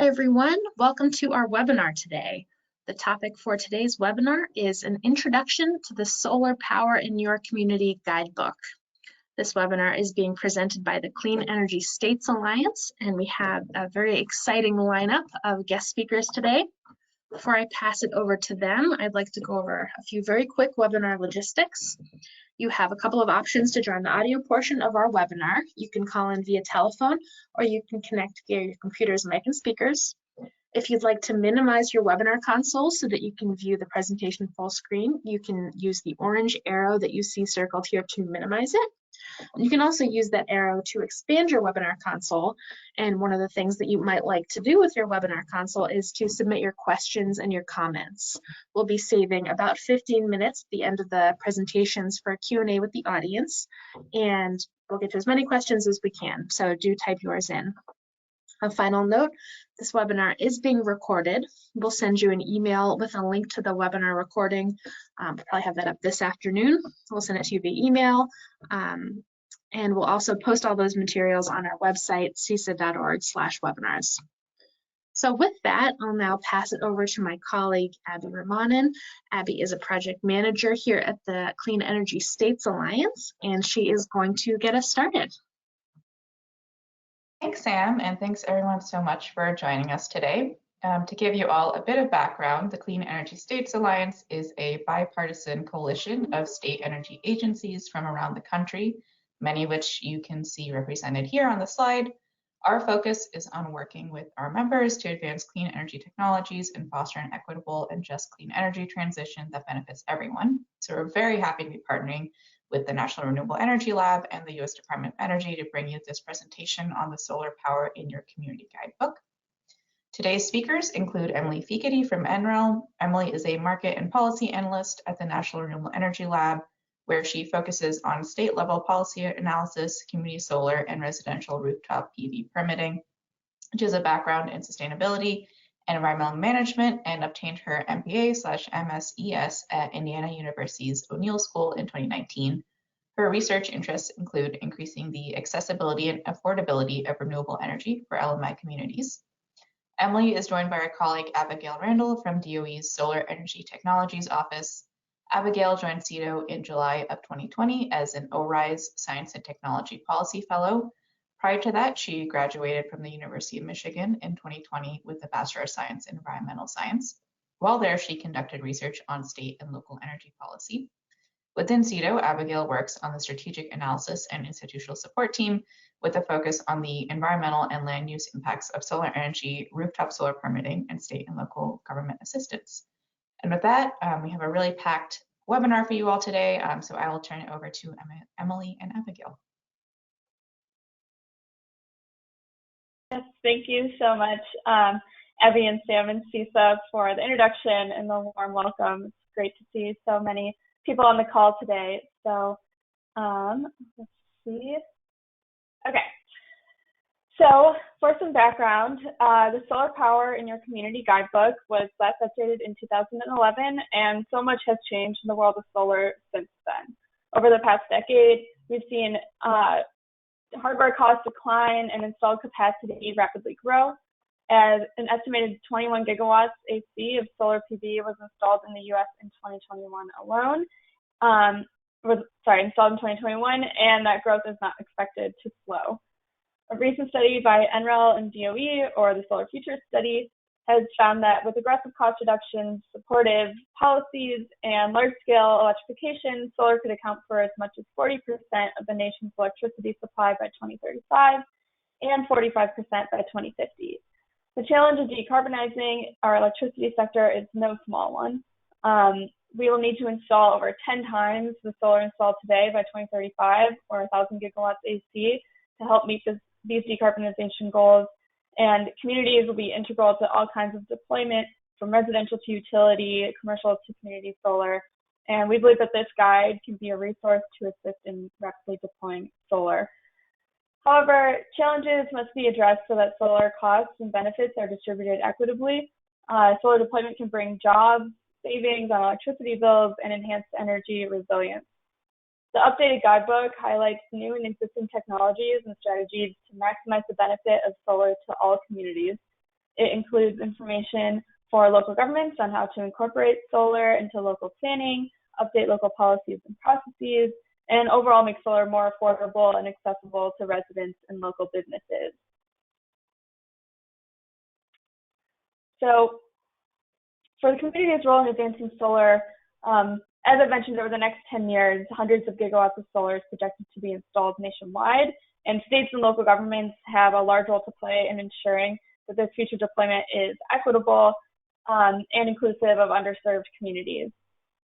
Hi everyone, welcome to our webinar today. The topic for today's webinar is an introduction to the Solar Power in Your Community Guidebook. This webinar is being presented by the Clean Energy States Alliance, and we have a very exciting lineup of guest speakers today. Before I pass it over to them, I'd like to go over a few very quick webinar logistics. You have a couple of options to join the audio portion of our webinar. You can call in via telephone, or you can connect via your computer's mic and speakers. If you'd like to minimize your webinar console so that you can view the presentation full screen, you can use the orange arrow that you see circled here to minimize it. And you can also use that arrow to expand your webinar console. And one of the things that you might like to do with your webinar console is to submit your questions and your comments. We'll be saving about 15 minutes at the end of the presentations for Q&A with the audience, and we'll get to as many questions as we can, so do type yours in. A final note, this webinar is being recorded. We'll send you an email with a link to the webinar recording. We'll probably have that up this afternoon. We'll send it to you via email. And we'll also post all those materials on our website, cisa.org/webinars. So with that, I'll now pass it over to my colleague, Abbe Ramanan. Abbe is a project manager here at the Clean Energy States Alliance, and she is going to get us started. Thanks, Sam, and thanks everyone so much for joining us today. To give you all a bit of background, the Clean Energy States Alliance is a bipartisan coalition of state energy agencies from around the country, many of which you can see represented here on the slide. Our focus is on working with our members to advance clean energy technologies and foster an equitable and just clean energy transition that benefits everyone. So we're very happy to be partnering with the National Renewable Energy Lab and the U.S. Department of Energy to bring you this presentation on the Solar Power in Your Community Guidebook. Today's speakers include Emily Fekete from NREL. Emily is a market and policy analyst at the National Renewable Energy Lab, where she focuses on state-level policy analysis, community solar, and residential rooftop PV permitting. She has a background in sustainability and environmental management and obtained her MBA/MSES at Indiana University's O'Neill School in 2019. Her research interests include increasing the accessibility and affordability of renewable energy for LMI communities. Emily is joined by her colleague Abigail Randall from DOE's Solar Energy Technologies Office. Abigail joined CEDO in July of 2020 as an ORISE Science and Technology Policy Fellow. Prior to that, she graduated from the University of Michigan in 2020 with a Bachelor of Science in Environmental Science. While there, she conducted research on state and local energy policy. Within CEDO, Abigail works on the strategic analysis and institutional support team with a focus on the environmental and land use impacts of solar energy, rooftop solar permitting, and state and local government assistance. And with that, we have a really packed webinar for you all today, so I will turn it over to Emily and Abigail. Yes, thank you so much, Abbe and Sam and CISA, for the introduction and the warm welcome. It's great to see so many people on the call today. So let's see. Okay. So for some background, the Solar Power in Your Community Guidebook was last updated in 2011, and so much has changed in the world of solar since then. Over the past decade, we've seen hardware costs decline and installed capacity rapidly grow, as an estimated 21 gigawatts AC of solar PV was installed in the U.S. in 2021 alone. Installed in 2021, and that growth is not expected to slow. A recent study by NREL and DOE, or the Solar Futures Study, has found that with aggressive cost reductions, supportive policies, and large-scale electrification, solar could account for as much as 40% of the nation's electricity supply by 2035 and 45% by 2050. The challenge of decarbonizing our electricity sector is no small one. We will need to install over 10 times the solar installed today by 2035, or 1,000 gigawatts AC, to help meet these decarbonization goals. And communities will be integral to all kinds of deployment, from residential to utility, commercial to community solar. And we believe that this guide can be a resource to assist in rapidly deploying solar. However, challenges must be addressed so that solar costs and benefits are distributed equitably. Solar deployment can bring jobs, savings on electricity bills, and enhanced energy resilience. The updated guidebook highlights new and existing technologies and strategies to maximize the benefit of solar to all communities. It includes information for local governments on how to incorporate solar into local planning, update local policies and processes, and overall make solar more affordable and accessible to residents and local businesses. So for the community's role in advancing solar, as I mentioned, over the next 10 years, hundreds of gigawatts of solar is projected to be installed nationwide, and states and local governments have a large role to play in ensuring that this future deployment is equitable and inclusive of underserved communities.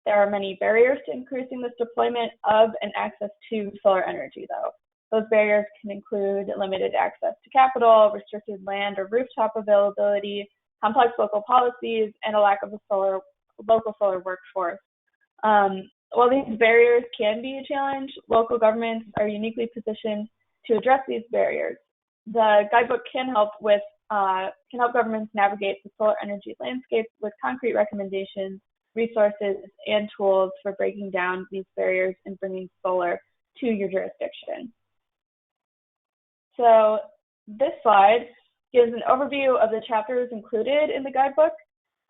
There are many barriers to increasing this deployment of and access to solar energy, though. Those barriers can include limited access to capital, restricted land or rooftop availability, complex local policies, and a lack of a local solar workforce. While these barriers can be a challenge, local governments are uniquely positioned to address these barriers. The guidebook can help governments navigate the solar energy landscape with concrete recommendations, resources, and tools for breaking down these barriers and bringing solar to your jurisdiction. So this slide gives an overview of the chapters included in the guidebook.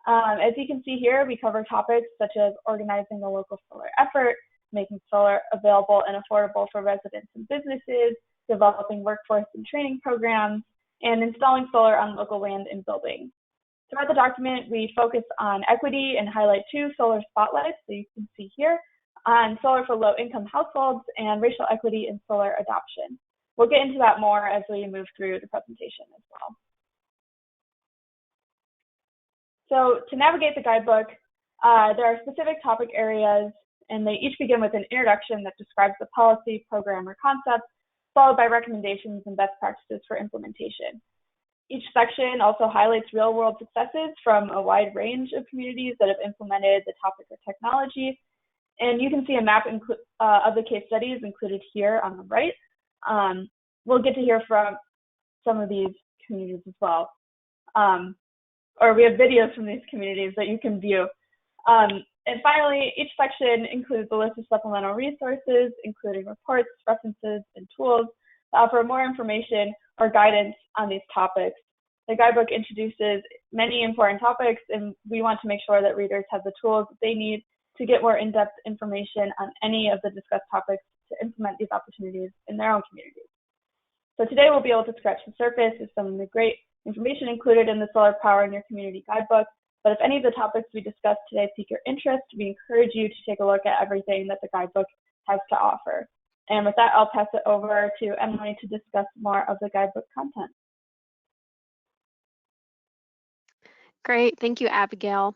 As you can see here, we cover topics such as organizing a local solar effort, making solar available and affordable for residents and businesses, developing workforce and training programs, and installing solar on local land and buildings. Throughout the document, we focus on equity and highlight 2 solar spotlights that you can see here on solar for low-income households and racial equity in solar adoption. We'll get into that more as we move through the presentation as well. So to navigate the guidebook, there are specific topic areas, and they each begin with an introduction that describes the policy, program, or concept, followed by recommendations and best practices for implementation. Each section also highlights real-world successes from a wide range of communities that have implemented the topic or technology. And you can see a map of the case studies included here on the right. We'll get to hear from some of these communities as well. Or we have videos from these communities that you can view. And finally, each section includes a list of supplemental resources, including reports, references, and tools to offer more information or guidance on these topics. The guidebook introduces many important topics, and we want to make sure that readers have the tools that they need to get more in-depth information on any of the discussed topics to implement these opportunities in their own communities. So today we'll be able to scratch the surface of some of the great information included in the Solar Power in Your Community Guidebook. But if any of the topics we discussed today pique your interest, we encourage you to take a look at everything that the guidebook has to offer. And with that, I'll pass it over to Emily to discuss more of the guidebook content. Great, thank you, Abigail.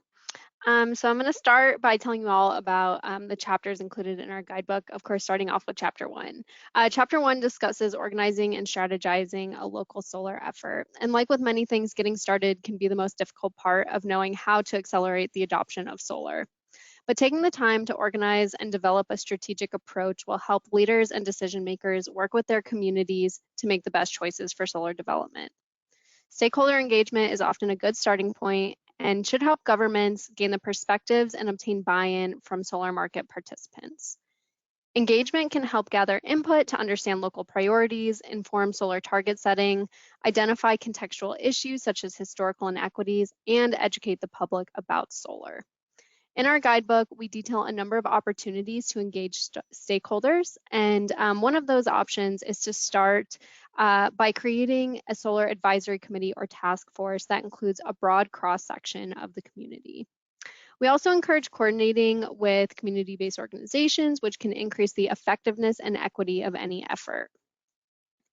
So I'm going to start by telling you all about the chapters included in our guidebook, of course, starting off with Chapter 1. Chapter 1 discusses organizing and strategizing a local solar effort. And like with many things, getting started can be the most difficult part of knowing how to accelerate the adoption of solar. But taking the time to organize and develop a strategic approach will help leaders and decision makers work with their communities to make the best choices for solar development. Stakeholder engagement is often a good starting point and should help governments gain the perspectives and obtain buy-in from solar market participants. Engagement can help gather input to understand local priorities, inform solar target setting, identify contextual issues such as historical inequities, and educate the public about solar. In our guidebook, we detail a number of opportunities to engage stakeholders, and one of those options is to start by creating a solar advisory committee or task force that includes a broad cross-section of the community. We also encourage coordinating with community-based organizations, which can increase the effectiveness and equity of any effort.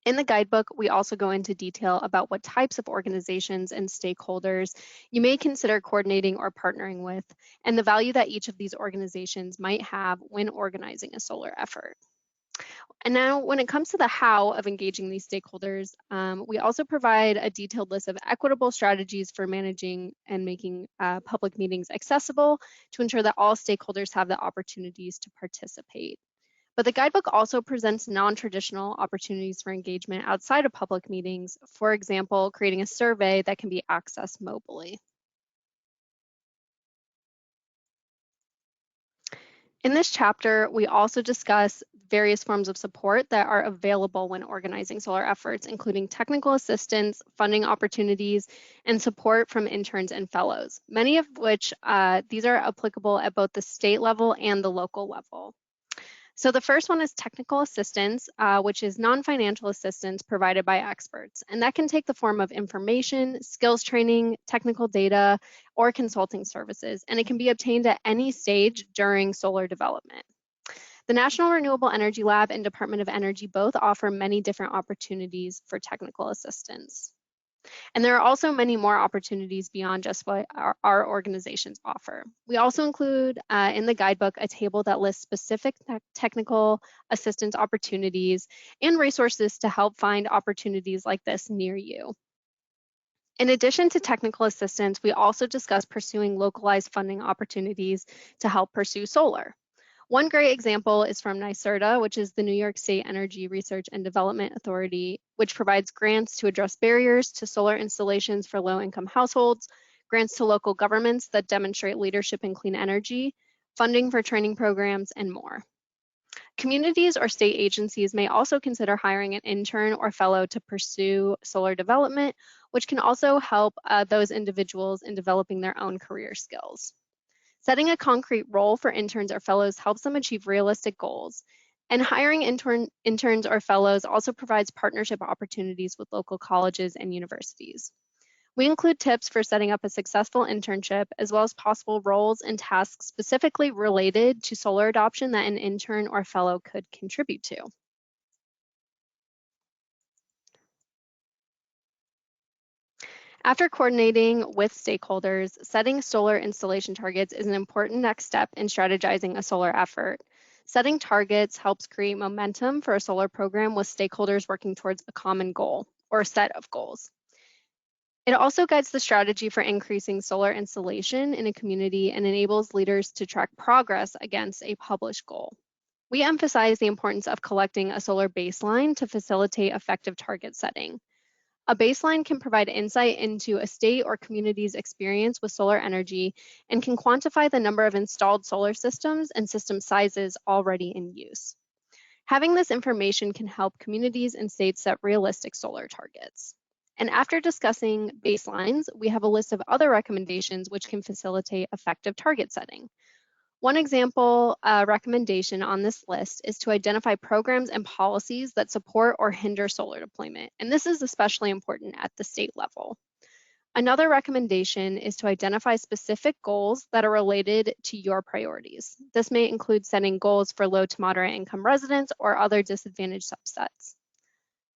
In the guidebook, we also go into detail about what types of organizations and stakeholders you may consider coordinating or partnering with, and the value that each of these organizations might have when organizing a solar effort. And now, when it comes to the how of engaging these stakeholders, we also provide a detailed list of equitable strategies for managing and making public meetings accessible to ensure that all stakeholders have the opportunities to participate. But the guidebook also presents non-traditional opportunities for engagement outside of public meetings, for example, creating a survey that can be accessed mobilely. In this chapter, we also discuss various forms of support that are available when organizing solar efforts, including technical assistance, funding opportunities, and support from interns and fellows, many of which these are applicable at both the state level and the local level. So the first one is technical assistance, which is non-financial assistance provided by experts. And that can take the form of information, skills training, technical data, or consulting services. And it can be obtained at any stage during solar development. The National Renewable Energy Lab and Department of Energy both offer many different opportunities for technical assistance. And there are also many more opportunities beyond just what our organizations offer. We also include in the guidebook a table that lists specific technical assistance opportunities and resources to help find opportunities like this near you. In addition to technical assistance, we also discuss pursuing localized funding opportunities to help pursue solar. One great example is from NYSERDA, which is the New York State Energy Research and Development Authority, which provides grants to address barriers to solar installations for low-income households, grants to local governments that demonstrate leadership in clean energy, funding for training programs, and more. Communities or state agencies may also consider hiring an intern or fellow to pursue solar development, which can also help those individuals in developing their own career skills. Setting a concrete role for interns or fellows helps them achieve realistic goals. And hiring interns or fellows also provides partnership opportunities with local colleges and universities. We include tips for setting up a successful internship, as well as possible roles and tasks specifically related to solar adoption that an intern or fellow could contribute to. After coordinating with stakeholders, setting solar installation targets is an important next step in strategizing a solar effort. Setting targets helps create momentum for a solar program with stakeholders working towards a common goal or a set of goals. It also guides the strategy for increasing solar installation in a community and enables leaders to track progress against a published goal. We emphasize the importance of collecting a solar baseline to facilitate effective target setting. A baseline can provide insight into a state or community's experience with solar energy and can quantify the number of installed solar systems and system sizes already in use. Having this information can help communities and states set realistic solar targets. And after discussing baselines, we have a list of other recommendations which can facilitate effective target setting. One example recommendation on this list is to identify programs and policies that support or hinder solar deployment, and this is especially important at the state level. Another recommendation is to identify specific goals that are related to your priorities. This may include setting goals for low to moderate income residents or other disadvantaged subsets.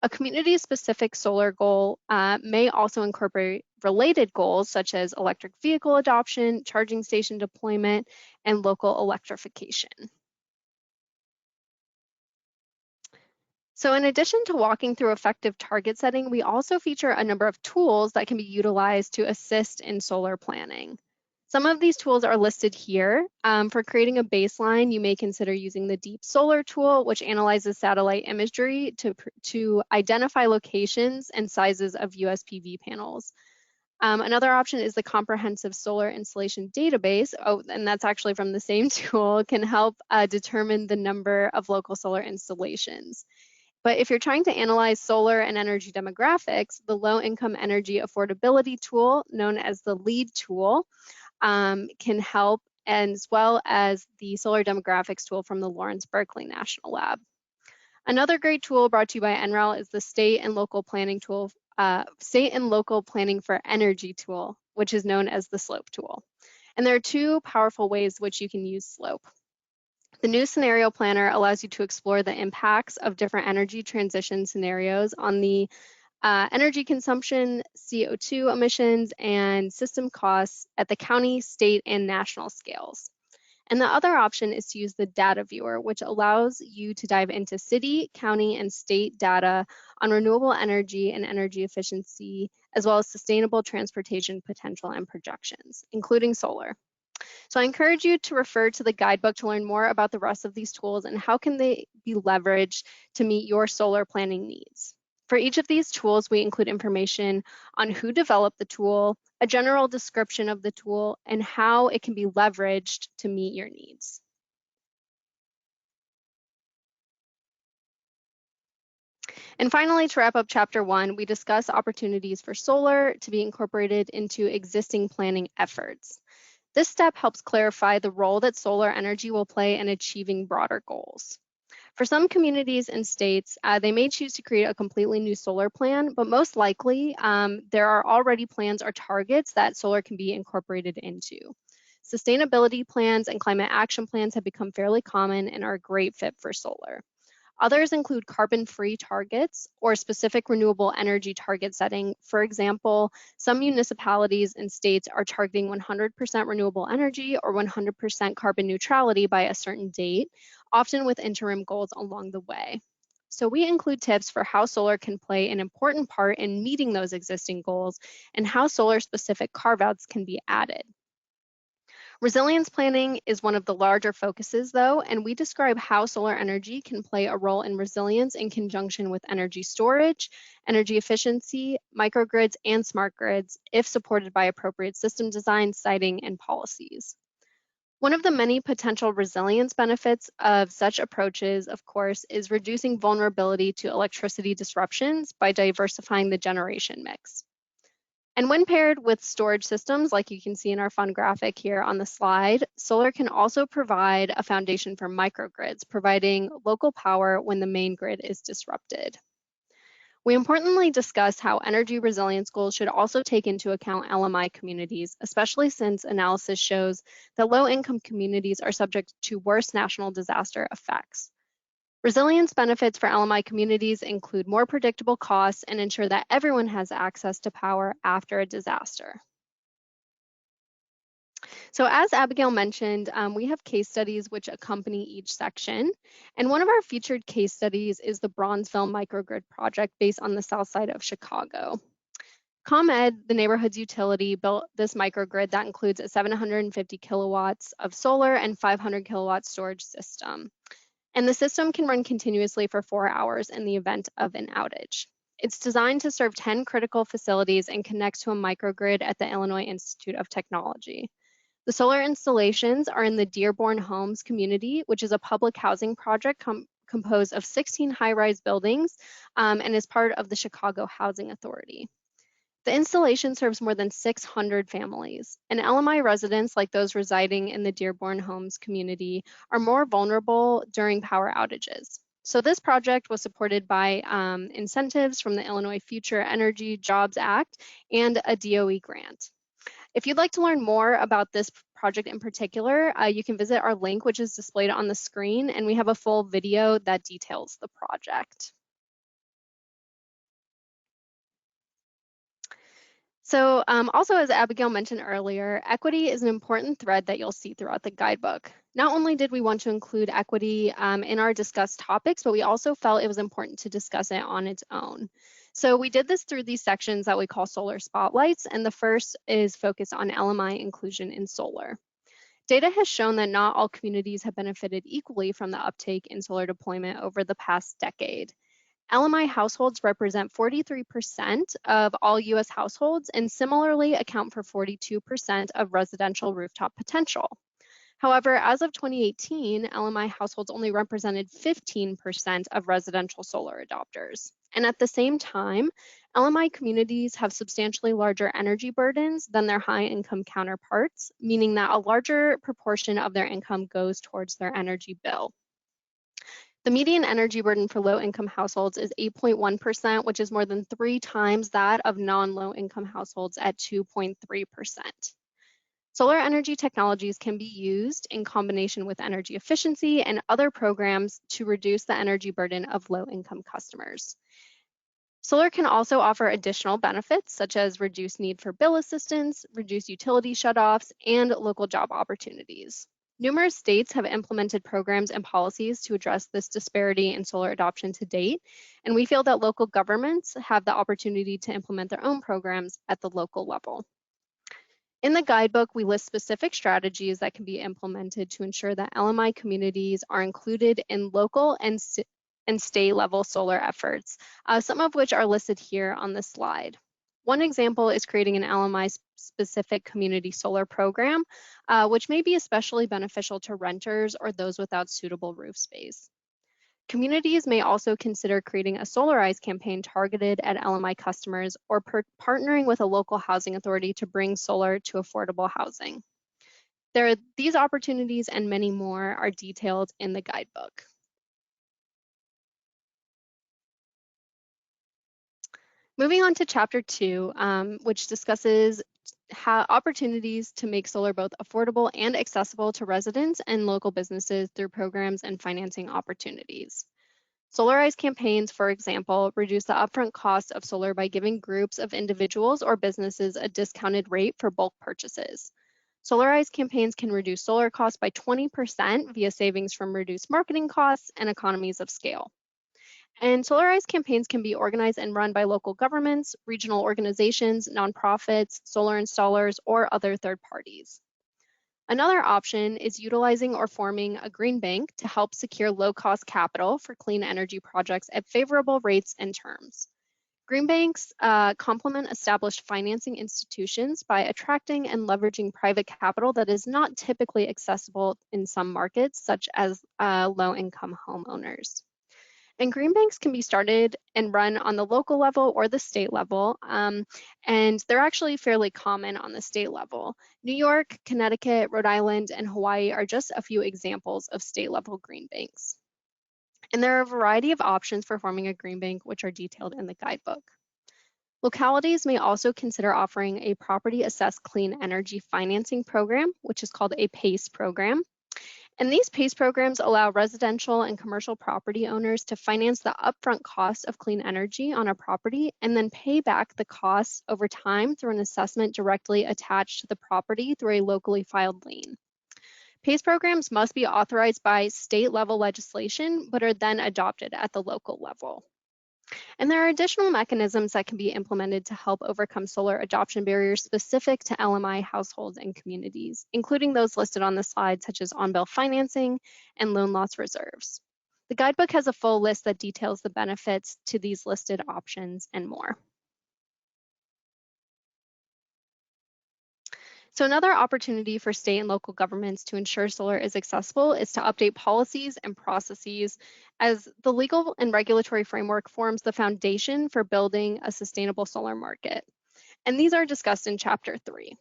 A community-specific solar goal may also incorporate related goals such as electric vehicle adoption, charging station deployment, and local electrification. So in addition to walking through effective target setting, we also feature a number of tools that can be utilized to assist in solar planning. Some of these tools are listed here. For creating a baseline, you may consider using the Deep Solar tool, which analyzes satellite imagery to identify locations and sizes of US PV panels. Another option is the Comprehensive Solar Installation Database, and that's actually from the same tool, can help determine the number of local solar installations. But if you're trying to analyze solar and energy demographics, the Low Income Energy Affordability tool, known as the LEAD tool, can help, as well as the Solar Demographics tool from the Lawrence Berkeley National Lab. Another great tool brought to you by NREL is the State and Local Planning tool, State and Local Planning for Energy tool, which is known as the SLOPE tool. And there are two powerful ways which you can use SLOPE. The new scenario planner allows you to explore the impacts of different energy transition scenarios on the energy consumption, CO2 emissions, and system costs at the county, state, and national scales. And the other option is to use the data viewer, which allows you to dive into city, county, and state data on renewable energy and energy efficiency, as well as sustainable transportation potential and projections, including solar. So I encourage you to refer to the guidebook to learn more about the rest of these tools and how can they be leveraged to meet your solar planning needs. For each of these tools, we include information on who developed the tool, a general description of the tool, and how it can be leveraged to meet your needs. And finally, to wrap up Chapter 1, we discuss opportunities for solar to be incorporated into existing planning efforts. This step helps clarify the role that solar energy will play in achieving broader goals. For some communities and states, they may choose to create a completely new solar plan, but most likely there are already plans or targets that solar can be incorporated into. Sustainability plans and climate action plans have become fairly common and are a great fit for solar. Others include carbon-free targets or specific renewable energy target setting. For example, some municipalities and states are targeting 100% renewable energy or 100% carbon neutrality by a certain date, often with interim goals along the way. So we include tips for how solar can play an important part in meeting those existing goals and how solar-specific carve-outs can be added. Resilience planning is one of the larger focuses though, and we describe how solar energy can play a role in resilience in conjunction with energy storage, energy efficiency, microgrids, and smart grids if supported by appropriate system design, siting, and policies. One of the many potential resilience benefits of such approaches, of course, is reducing vulnerability to electricity disruptions by diversifying the generation mix. And when paired with storage systems, like you can see in our fun graphic here on the slide, solar can also provide a foundation for microgrids, providing local power when the main grid is disrupted. We importantly discuss how energy resilience goals should also take into account LMI communities, especially since analysis shows that low-income communities are subject to worse national disaster effects. Resilience benefits for LMI communities include more predictable costs and ensure that everyone has access to power after a disaster. So as Abigail mentioned, we have case studies which accompany each section. And one of our featured case studies is the Bronzeville Microgrid project based on the south side of Chicago. ComEd, the neighborhood's utility, built this microgrid that includes a 750 kilowatts of solar and 500 kilowatt storage system. And the system can run continuously for 4 hours in the event of an outage. It's designed to serve 10 critical facilities and connects to a microgrid at the Illinois Institute of Technology. The solar installations are in the Dearborn Homes community, which is a public housing project composed of 16 high-rise buildings and is part of the Chicago Housing Authority. The installation serves more than 600 families, and LMI residents, like those residing in the Dearborn Homes community, are more vulnerable during power outages. So this project was supported by incentives from the Illinois Future Energy Jobs Act and a DOE grant. If you'd like to learn more about this project in particular, you can visit our link, which is displayed on the screen, and we have a full video that details the project. So also, as Abigail mentioned earlier, equity is an important thread that you'll see throughout the guidebook. Not only did we want to include equity in our discussed topics, but we also felt it was important to discuss it on its own. So we did this through these sections that we call solar spotlights, and the first is focused on LMI inclusion in solar. Data has shown that not all communities have benefited equally from the uptake in solar deployment over the past decade. LMI households represent 43% of all US households and similarly account for 42% of residential rooftop potential. However, as of 2018, LMI households only represented 15% of residential solar adopters. And at the same time, LMI communities have substantially larger energy burdens than their high-income counterparts, meaning that a larger proportion of their income goes towards their energy bill. The median energy burden for low-income households is 8.1%, which is more than 3 times that of non-low-income households at 2.3%. Solar energy technologies can be used in combination with energy efficiency and other programs to reduce the energy burden of low-income customers. Solar can also offer additional benefits, such as reduced need for bill assistance, reduced utility shutoffs, and local job opportunities. Numerous states have implemented programs and policies to address this disparity in solar adoption to date, and we feel that local governments have the opportunity to implement their own programs at the local level. In the guidebook, we list specific strategies that can be implemented to ensure that LMI communities are included in local and state level solar efforts, some of which are listed here on the slide. One example is creating an LMI-specific community solar program, which may be especially beneficial to renters or those without suitable roof space. Communities may also consider creating a Solarize campaign targeted at LMI customers or partnering with a local housing authority to bring solar to affordable housing. These opportunities and many more are detailed in the guidebook. Moving on to Chapter 2, which discusses opportunities to make solar both affordable and accessible to residents and local businesses through programs and financing opportunities. Solarize campaigns, for example, reduce the upfront cost of solar by giving groups of individuals or businesses a discounted rate for bulk purchases. Solarize campaigns can reduce solar costs by 20% via savings from reduced marketing costs and economies of scale. And Solarize campaigns can be organized and run by local governments, regional organizations, nonprofits, solar installers, or other third parties. Another option is utilizing or forming a green bank to help secure low-cost capital for clean energy projects at favorable rates and terms. Green banks complement established financing institutions by attracting and leveraging private capital that is not typically accessible in some markets, such as low-income homeowners. And green banks can be started and run on the local level or the state level, and they're actually fairly common on the state level. New York, Connecticut, Rhode Island, and Hawaii are just a few examples of state-level green banks. And there are a variety of options for forming a green bank, which are detailed in the guidebook. Localities may also consider offering a property assessed clean energy financing program, which is called a PACE program. And these PACE programs allow residential and commercial property owners to finance the upfront cost of clean energy on a property and then pay back the costs over time through an assessment directly attached to the property through a locally filed lien. PACE programs must be authorized by state-level legislation, but are then adopted at the local level. And there are additional mechanisms that can be implemented to help overcome solar adoption barriers specific to LMI households and communities, including those listed on the slide, such as on-bill financing and loan loss reserves. The guidebook has a full list that details the benefits to these listed options and more. So another opportunity for state and local governments to ensure solar is accessible is to update policies and processes, as the legal and regulatory framework forms the foundation for building a sustainable solar market. And these are discussed in Chapter 3.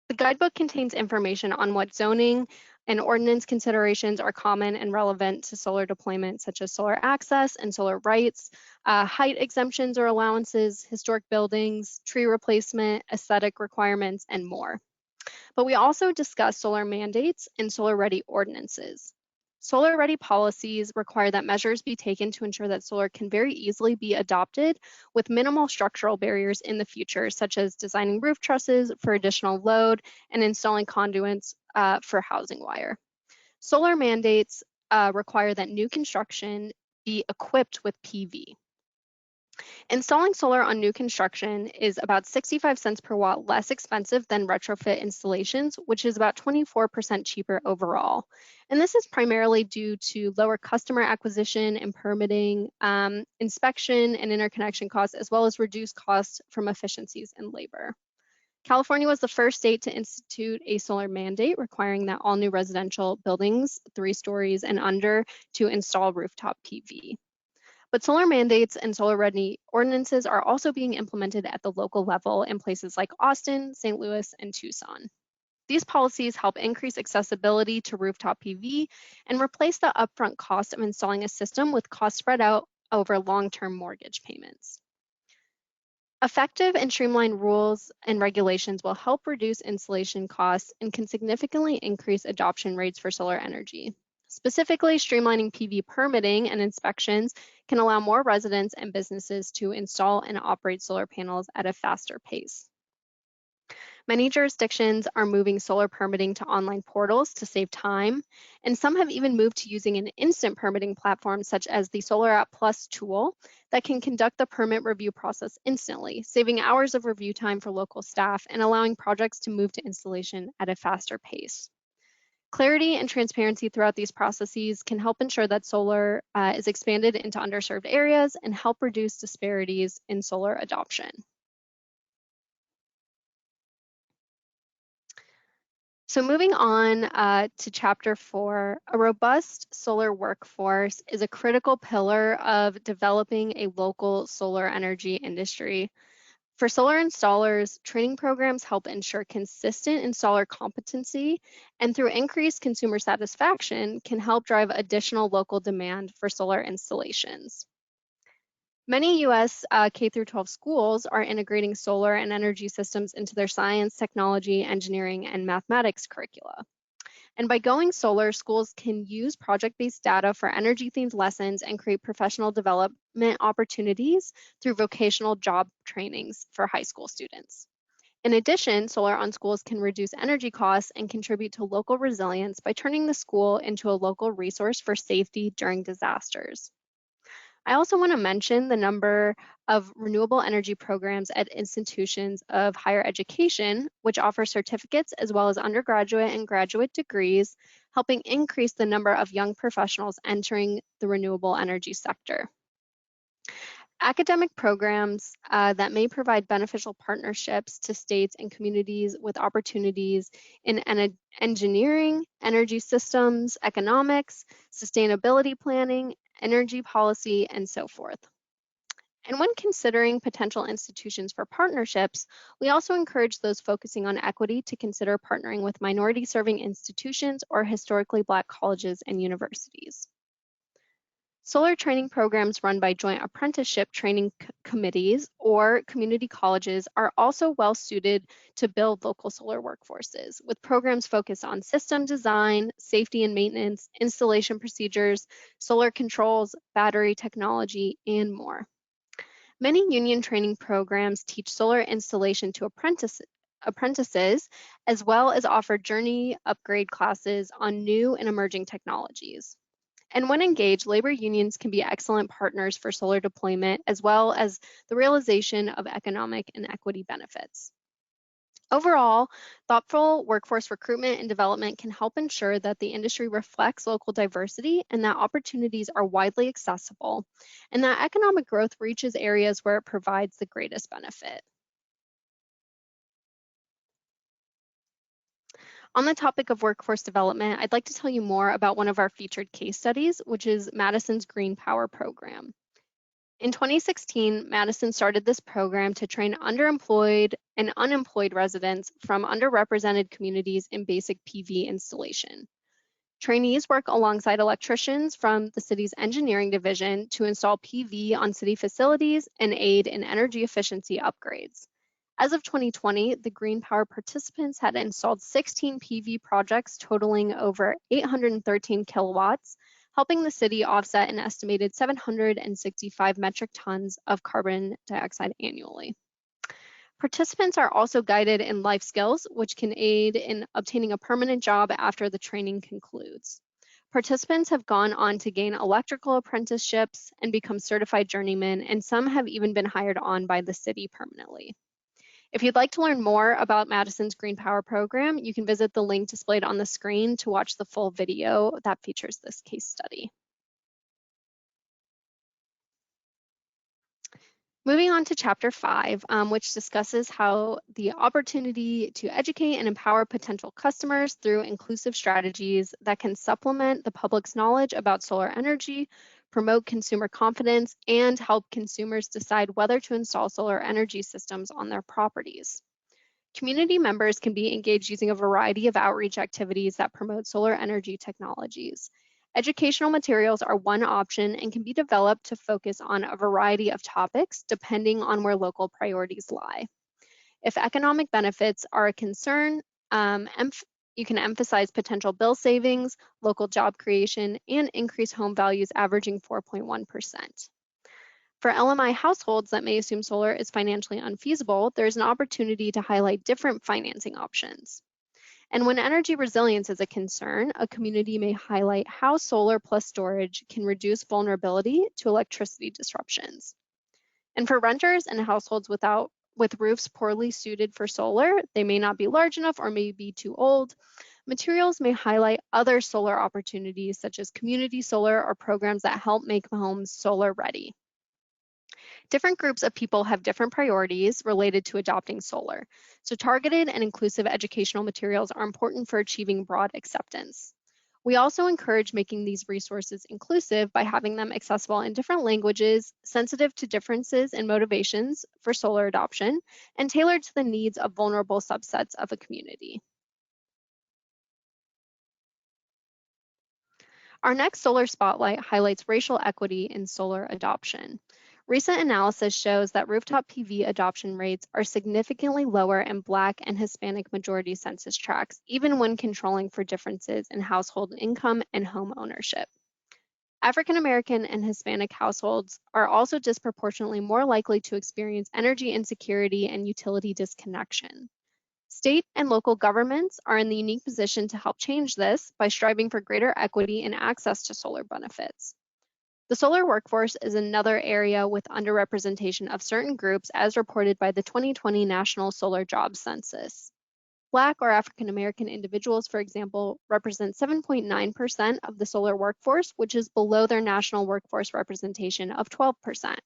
The guidebook contains information on what zoning and ordinance considerations are common and relevant to solar deployment, such as solar access and solar rights, height exemptions or allowances, historic buildings, tree replacement, aesthetic requirements, and more. But we also discuss solar mandates and solar-ready ordinances. Solar-ready policies require that measures be taken to ensure that solar can very easily be adopted with minimal structural barriers in the future, such as designing roof trusses for additional load and installing conduits for housing wire. Solar mandates require that new construction be equipped with PV. Installing solar on new construction is about 65 cents per watt less expensive than retrofit installations, which is about 24% cheaper overall. And this is primarily due to lower customer acquisition and permitting, inspection and interconnection costs, as well as reduced costs from efficiencies in labor. California was the first state to institute a solar mandate requiring that all new residential buildings, 3 stories and under, to install rooftop PV. But solar mandates and solar-ready ordinances are also being implemented at the local level in places like Austin, St. Louis, and Tucson. These policies help increase accessibility to rooftop PV and replace the upfront cost of installing a system with costs spread out over long-term mortgage payments. Effective and streamlined rules and regulations will help reduce installation costs and can significantly increase adoption rates for solar energy. Specifically, streamlining PV permitting and inspections can allow more residents and businesses to install and operate solar panels at a faster pace. Many jurisdictions are moving solar permitting to online portals to save time, and some have even moved to using an instant permitting platform such as the Solar App Plus tool that can conduct the permit review process instantly, saving hours of review time for local staff and allowing projects to move to installation at a faster pace. Clarity and transparency throughout these processes can help ensure that solar is expanded into underserved areas and help reduce disparities in solar adoption. So moving on to Chapter 4, a robust solar workforce is a critical pillar of developing a local solar energy industry. For solar installers, training programs help ensure consistent installer competency, and through increased consumer satisfaction can help drive additional local demand for solar installations. Many U.S. K-12 schools are integrating solar and energy systems into their science, technology, engineering, and mathematics curricula. And by going solar, schools can use project-based data for energy-themed lessons and create professional development opportunities through vocational job trainings for high school students. In addition, solar on schools can reduce energy costs and contribute to local resilience by turning the school into a local resource for safety during disasters. I also want to mention the number of renewable energy programs at institutions of higher education, which offer certificates as well as undergraduate and graduate degrees, helping increase the number of young professionals entering the renewable energy sector. Academic programs that may provide beneficial partnerships to states and communities with opportunities in engineering, energy systems, economics, sustainability planning, energy policy, and so forth. And when considering potential institutions for partnerships, we also encourage those focusing on equity to consider partnering with minority-serving institutions or historically Black colleges and universities. Solar training programs run by joint apprenticeship training committees or community colleges are also well suited to build local solar workforces, with programs focused on system design, safety and maintenance, installation procedures, solar controls, battery technology, and more. Many union training programs teach solar installation to apprentices, as well as offer journey upgrade classes on new and emerging technologies. And when engaged, labor unions can be excellent partners for solar deployment, as well as the realization of economic and equity benefits. Overall, thoughtful workforce recruitment and development can help ensure that the industry reflects local diversity and that opportunities are widely accessible, and that economic growth reaches areas where it provides the greatest benefit. On the topic of workforce development, I'd like to tell you more about one of our featured case studies, which is Madison's Green Power program. In 2016, Madison started this program to train underemployed and unemployed residents from underrepresented communities in basic PV installation. Trainees work alongside electricians from the city's engineering division to install PV on city facilities and aid in energy efficiency upgrades. As of 2020, the Green Power participants had installed 16 PV projects totaling over 813 kilowatts, helping the city offset an estimated 765 metric tons of carbon dioxide annually. Participants are also guided in life skills, which can aid in obtaining a permanent job after the training concludes. Participants have gone on to gain electrical apprenticeships and become certified journeymen, and some have even been hired on by the city permanently. If you'd like to learn more about Madison's Green Power program, you can visit the link displayed on the screen to watch the full video that features this case study. Moving on to Chapter 5, which discusses how the opportunity to educate and empower potential customers through inclusive strategies that can supplement the public's knowledge about solar energy, promote consumer confidence, and help consumers decide whether to install solar energy systems on their properties. Community members can be engaged using a variety of outreach activities that promote solar energy technologies. Educational materials are one option and can be developed to focus on a variety of topics depending on where local priorities lie. If economic benefits are a concern, you can emphasize potential bill savings, local job creation, and increased home values averaging 4.1%. For LMI households that may assume solar is financially unfeasible, there's an opportunity to highlight different financing options. And when energy resilience is a concern, a community may highlight how solar plus storage can reduce vulnerability to electricity disruptions. And for renters and households with roofs poorly suited for solar, they may not be large enough or may be too old, materials may highlight other solar opportunities such as community solar or programs that help make homes solar ready. Different groups of people have different priorities related to adopting solar, so targeted and inclusive educational materials are important for achieving broad acceptance. We also encourage making these resources inclusive by having them accessible in different languages, sensitive to differences in motivations for solar adoption, and tailored to the needs of vulnerable subsets of a community. Our next solar spotlight highlights racial equity in solar adoption. Recent analysis shows that rooftop PV adoption rates are significantly lower in Black and Hispanic majority census tracts, even when controlling for differences in household income and home ownership. African American and Hispanic households are also disproportionately more likely to experience energy insecurity and utility disconnection. State and local governments are in the unique position to help change this by striving for greater equity and access to solar benefits. The solar workforce is another area with underrepresentation of certain groups as reported by the 2020 National Solar Jobs Census. Black or African American individuals, for example, represent 7.9% of the solar workforce, which is below their national workforce representation of 12%.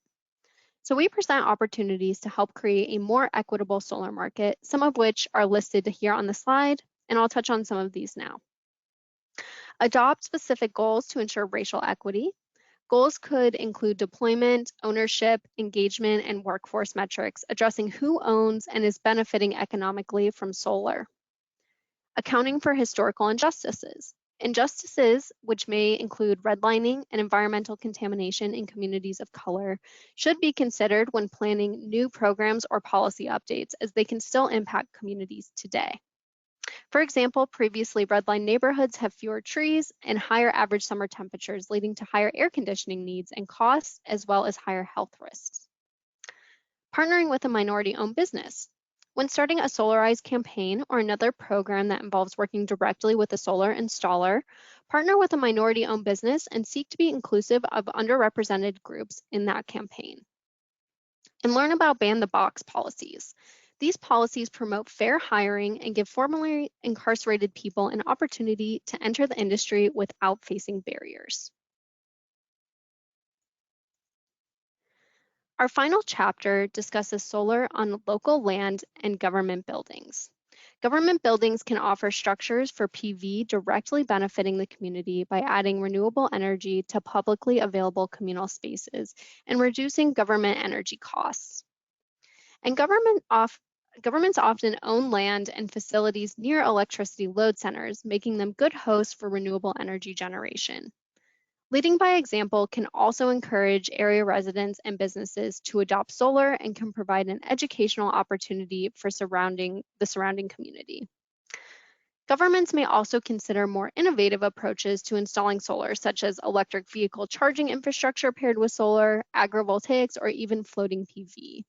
So we present opportunities to help create a more equitable solar market, some of which are listed here on the slide, and I'll touch on some of these now. Adopt specific goals to ensure racial equity. Goals could include deployment, ownership, engagement, and workforce metrics, addressing who owns and is benefiting economically from solar. Accounting for historical injustices. Injustices, which may include redlining and environmental contamination in communities of color, should be considered when planning new programs or policy updates, as they can still impact communities today. For example, previously redlined neighborhoods have fewer trees and higher average summer temperatures, leading to higher air conditioning needs and costs, as well as higher health risks. Partnering with a minority-owned business. When starting a solarized campaign or another program that involves working directly with a solar installer, partner with a minority-owned business and seek to be inclusive of underrepresented groups in that campaign. And learn about ban the box policies. These policies promote fair hiring and give formerly incarcerated people an opportunity to enter the industry without facing barriers. Our final chapter discusses solar on local land and government buildings. Government buildings can offer structures for PV directly benefiting the community by adding renewable energy to publicly available communal spaces and reducing government energy costs. And governments often own land and facilities near electricity load centers, making them good hosts for renewable energy generation. Leading by example can also encourage area residents and businesses to adopt solar and can provide an educational opportunity for the surrounding community. Governments may also consider more innovative approaches to installing solar, such as electric vehicle charging infrastructure paired with solar, agrivoltaics, or even floating PV.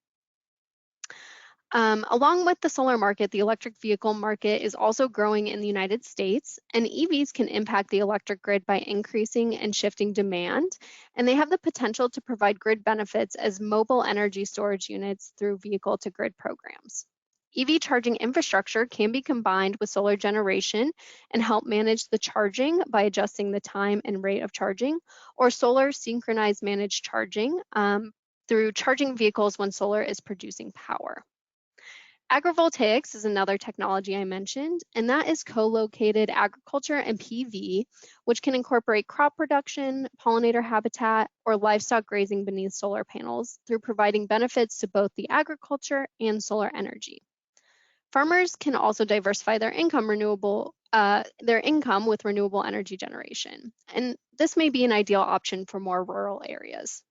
Along with the solar market, the electric vehicle market is also growing in the United States, and EVs can impact the electric grid by increasing and shifting demand, and they have the potential to provide grid benefits as mobile energy storage units through vehicle-to-grid programs. EV charging infrastructure can be combined with solar generation and help manage the charging by adjusting the time and rate of charging, or solar synchronized managed charging through charging vehicles when solar is producing power. Agrivoltaics is another technology I mentioned, and that is co-located agriculture and PV, which can incorporate crop production, pollinator habitat, or livestock grazing beneath solar panels through providing benefits to both the agriculture and solar energy. Farmers can also diversify their income with renewable energy generation, and this may be an ideal option for more rural areas.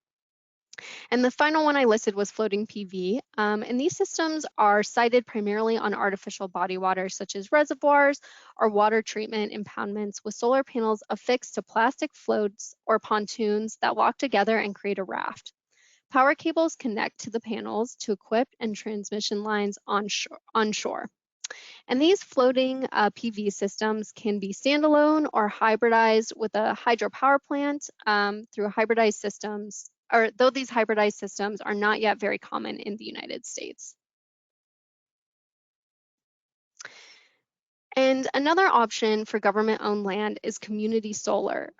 And the final one I listed was floating PV, and these systems are sited primarily on artificial body water, such as reservoirs or water treatment impoundments with solar panels affixed to plastic floats or pontoons that lock together and create a raft. Power cables connect to the panels to equip and transmission lines onshore. And these floating PV systems can be standalone or hybridized with a hydropower plant through hybridized systems, though these hybridized systems are not yet very common in the United States. And another option for government-owned land is community solar,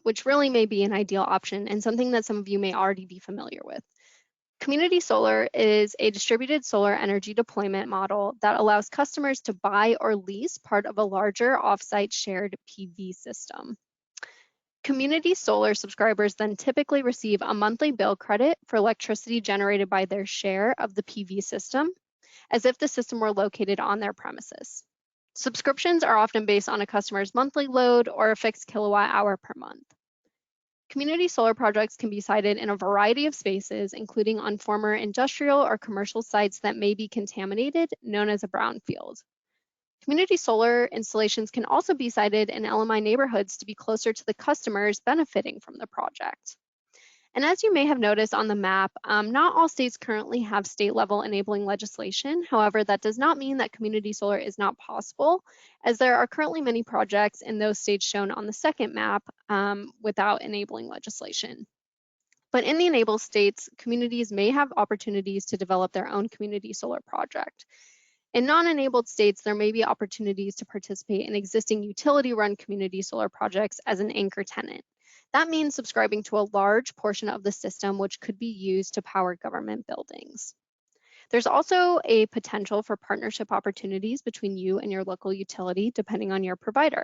which really may be an ideal option and something that some of you may already be familiar with. Community solar is a distributed solar energy deployment model that allows customers to buy or lease part of a larger offsite shared PV system. Community solar subscribers then typically receive a monthly bill credit for electricity generated by their share of the PV system, as if the system were located on their premises. Subscriptions are often based on a customer's monthly load or a fixed kilowatt hour per month. Community solar projects can be sited in a variety of spaces, including on former industrial or commercial sites that may be contaminated, known as a brownfield. Community solar installations can also be sited in LMI neighborhoods to be closer to the customers benefiting from the project. And as you may have noticed on the map, not all states currently have state-level enabling legislation. However, that does not mean that community solar is not possible, as there are currently many projects in those states shown on the second map without enabling legislation. But in the enabled states, communities may have opportunities to develop their own community solar project. In non-enabled states, there may be opportunities to participate in existing utility-run community solar projects as an anchor tenant. That means subscribing to a large portion of the system, which could be used to power government buildings. There's also a potential for partnership opportunities between you and your local utility, depending on your provider.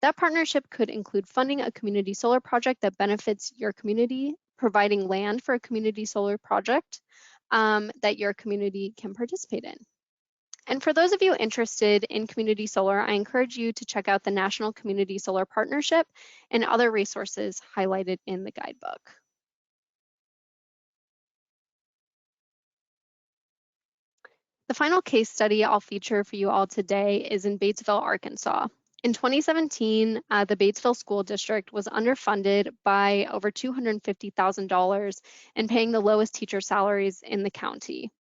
That partnership could include funding a community solar project that benefits your community, providing land for a community solar project that your community can participate in. And for those of you interested in community solar, I encourage you to check out the National Community Solar Partnership and other resources highlighted in the guidebook. The final case study I'll feature for you all today is in Batesville, Arkansas. In 2017, the Batesville School District was underfunded by over $250,000 and paying the lowest teacher salaries in the county.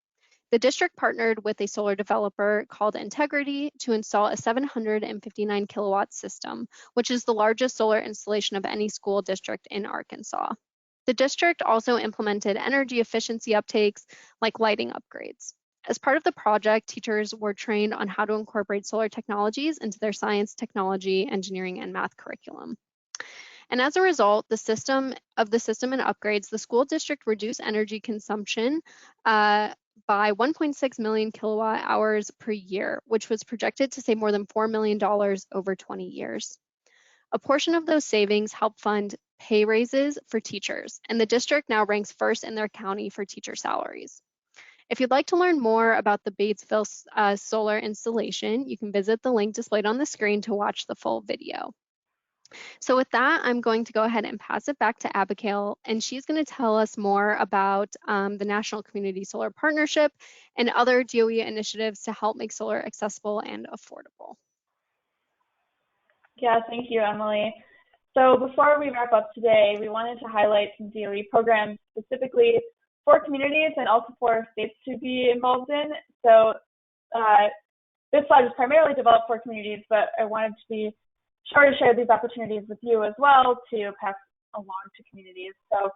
The district partnered with a solar developer called Integrity to install a 759 kilowatt system, which is the largest solar installation of any school district in Arkansas. The district also implemented energy efficiency uptakes like lighting upgrades. As part of the project, teachers were trained on how to incorporate solar technologies into their science, technology, engineering, and math curriculum. And as a result, the system and upgrades, the school district reduced energy consumption by 1.6 million kilowatt hours per year, which was projected to save more than $4 million over 20 years. A portion of those savings helped fund pay raises for teachers, and the district now ranks first in their county for teacher salaries. If you'd like to learn more about the Batesville solar installation, you can visit the link displayed on the screen to watch the full video. So with that, I'm going to go ahead and pass it back to Abigail, and she's going to tell us more about the National Community Solar Partnership and other DOE initiatives to help make solar accessible and affordable. Yeah, thank you, Emily. So before we wrap up today, we wanted to highlight some DOE programs specifically for communities and also for states to be involved in. So this slide is primarily developed for communities, but I wanted to be sure to share these opportunities with you as well to pass along to communities. So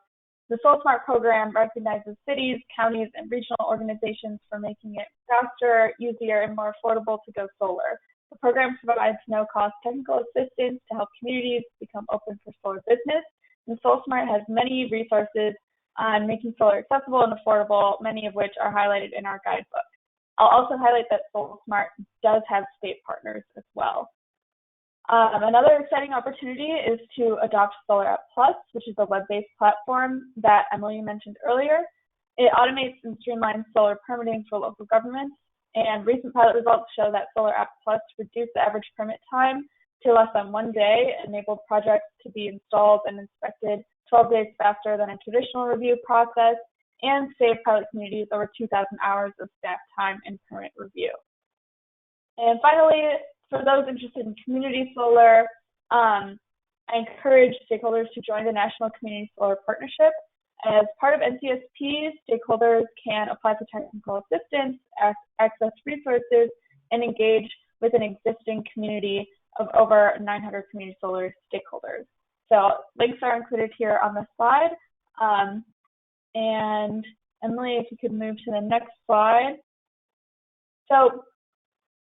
the SolarSmart program recognizes cities, counties, and regional organizations for making it faster, easier, and more affordable to go solar. The program provides no-cost technical assistance to help communities become open for solar business. And SolarSmart has many resources on making solar accessible and affordable, many of which are highlighted in our guidebook. I'll also highlight that SolarSmart does have state partners as well. Another exciting opportunity is to adopt Solar App Plus, which is a web-based platform that Emily mentioned earlier. It automates and streamlines solar permitting for local governments, and recent pilot results show that Solar App Plus reduced the average permit time to less than 1 day, enabled projects to be installed and inspected 12 days faster than a traditional review process, and saved pilot communities over 2,000 hours of staff time in permit review. And finally, for those interested in community solar, I encourage stakeholders to join the National Community Solar Partnership. As part of NCSP, stakeholders can apply for technical assistance, access resources, and engage with an existing community of over 900 community solar stakeholders. So links are included here on the slide. And Emily, if you could move to the next slide. So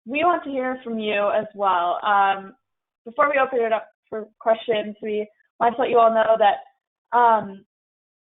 we want to hear from you as well. Before we open it up for questions, we want to let you all know that